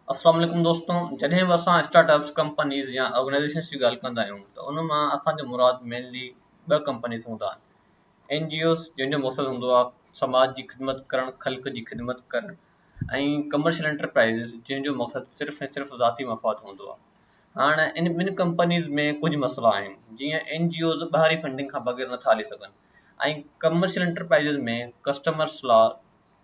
अस्सलाम वालेकुम दोस्तों। जॾहिं बि असां स्टार्टअप्स कंपनीज़ या ऑर्गेनाइज़ेशन्स जी ॻाल्हि कंदा आहियूं त उन मां असांजो मुराद मेनली ॿ कंपनीज़ हूंदा आहिनि। NGOs जंहिंजो मक़सदु हूंदो आहे समाज जी ख़िदमत करणु, ख़ल्क़ जी ख़िदमत करणु, ऐं कमर्शियल एंटरप्राइज़िस जंहिंजो मक़सदु सिर्फ़ु ऐं सिर्फ़ु ज़ाती मफ़ाद हूंदो आहे। हाणे इन ॿिनि कंपनीज़ में कुझु मसइला आहिनि। जीअं NGOs ॿाहिरी फंडिंग खां बग़ैर नथा हली सघनि, ऐं कमर्शियल एंटरप्राइज़िस में कस्टमर्स ला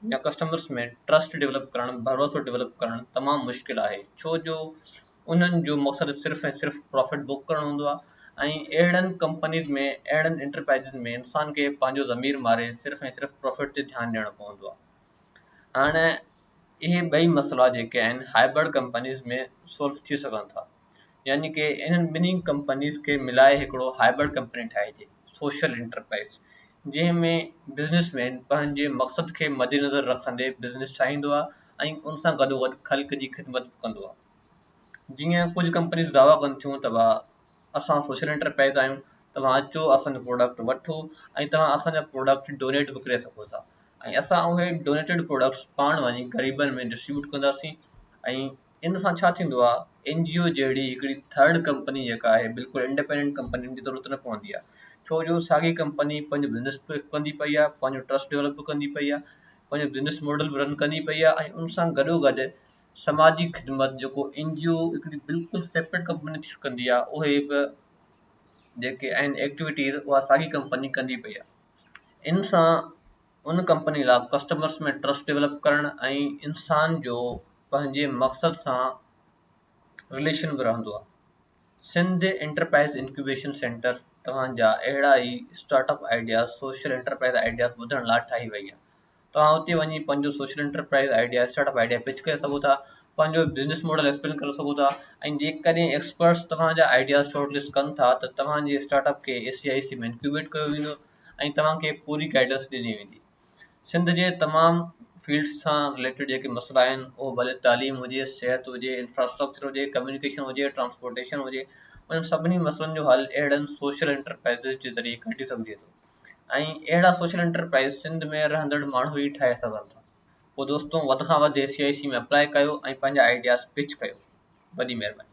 या कस्टमर्स में ट्रस्ट डेवलप करणु, भरोसो डेवलप करणु तमामु मुश्किल आहे, छो जो उन्हनि जो मक़सदु सिर्फ़ु ऐं सिर्फ़ु प्रॉफिट बुक करणु हूंदो आहे। ऐं अहिड़नि कंपनीज़ में, अहिड़नि एंटरप्राइज़िस में इंसान खे पंहिंजो ज़मीर मारे सिर्फ़ु ऐं सिर्फ़ु प्रॉफिट ते ध्यानु ॾियणो पवंदो आहे। हाणे इहे ॿई मसइला जेके आहिनि हाइब्रिड कंपनीज़ में सॉल्व थी सघनि था। यानी कि इन्हनि ॿिन्ही कंपनीज़ खे मिलाए हिकिड़ो हाइब्रिड कंपनी ठाहिजे, सोशल एंटरप्राइज़, जंहिंमें बिज़नेसमैन पंहिंजे मक़सद खे मद्देनज़र रखंदे बिज़नेस ठाहींदो आहे ऐं उन सां गॾोगॾु ख़ल्क़ जी ख़िदमत कंदो आहे। जीअं कुझु कंपनीज़ दावा कनि थियूं त असां सोशल एंटरप्राइज़ आहियूं, तव्हां अचो असांजो प्रोडक्ट वठो ऐं तव्हां असांजा प्रोडक्ट डोनेट बि करे सघो था, ऐं असां उहे डोनेटेड प्रोडक्ट्स पाण वञी ग़रीबनि में डिस्ट्रीब्यूट कंदासीं। ऐं इन सां छा थींदो आहे, NGO जहिड़ी हिकिड़ी थर्ड कंपनी जेका आहे, बिल्कुलु इंडिपेंडेंट कंपनी जी ज़रूरत न पवंदी आहे, छो जो साॻी कंपनी पंहिंजो बिज़नेस बि कंदी पई आहे, पंहिंजो ट्रस्ट डेवलप बि कंदी पई आहे, पंहिंजो बिज़नेस मॉडल बि रन कंदी पई आहे, ऐं उन सां गॾोगॾु समाजी ख़िदमत जेको NGO हिकिड़ी बिल्कुलु सेपरेट कंपनी थी कंदी आहे, उहे बि जेके आहिनि एक्टिविटीज़ उहा साॻी कंपनी कंदी पई आहे। इन सां उन कंपनी लाइ कस्टमर्स में ट्रस्ट डेवलप करणु ऐं इंसान जो पंहिंजे मक़सद सां रिलेशन बि रहंदो आहे। सिंध एंटरप्राइज़ इंक्यूबेशन सेंटर तव्हांजा अहिड़ा ई startup ideas, social enterprise ideas ॿुधण लाइ ठाही वई आहे। तव्हां हुते वञी पंहिंजो social enterprise idea, startup idea pitch करे सघो था, पंहिंजो बिज़नेस मॉडल एक्सप्लेन करे सघो था, ऐं जेकॾहिं एक्सपर्ट्स तव्हांजा आइडियाज़ शॉर्टलिस्ट कनि था त तव्हांजे स्टार्टअप खे ACIC में इंक्यूबेट कयो वेंदो ऐं तव्हांखे पूरी गाइडेंस ॾिनी वेंदी। सिंध जे तमामु फील्ड्स सां रिलेटेड जेके मसइला आहिनि, उहो भले तालीम हुजे, सिहत हुजे, इंफ्रास्ट्रक्चर हुजे, कम्युनिकेशन हुजे, ट्रांसपोर्टेशन हुजे, उन्हनि सभिनी मसइलनि जो हल अहिड़नि सोशल एंटरप्राइज़िस जे ज़रिए कढी सघिजे थो। ऐं अहिड़ा सोशल एंटरप्राइज़ सिंध में रहंदड़ माण्हू ई ठाहे सघनि था। पोइ दोस्तों, वधि खां वधि ACIC में अप्लाई कयो ऐं पंहिंजा आइडियाज़ पिच कयो। वॾी महिरबानी।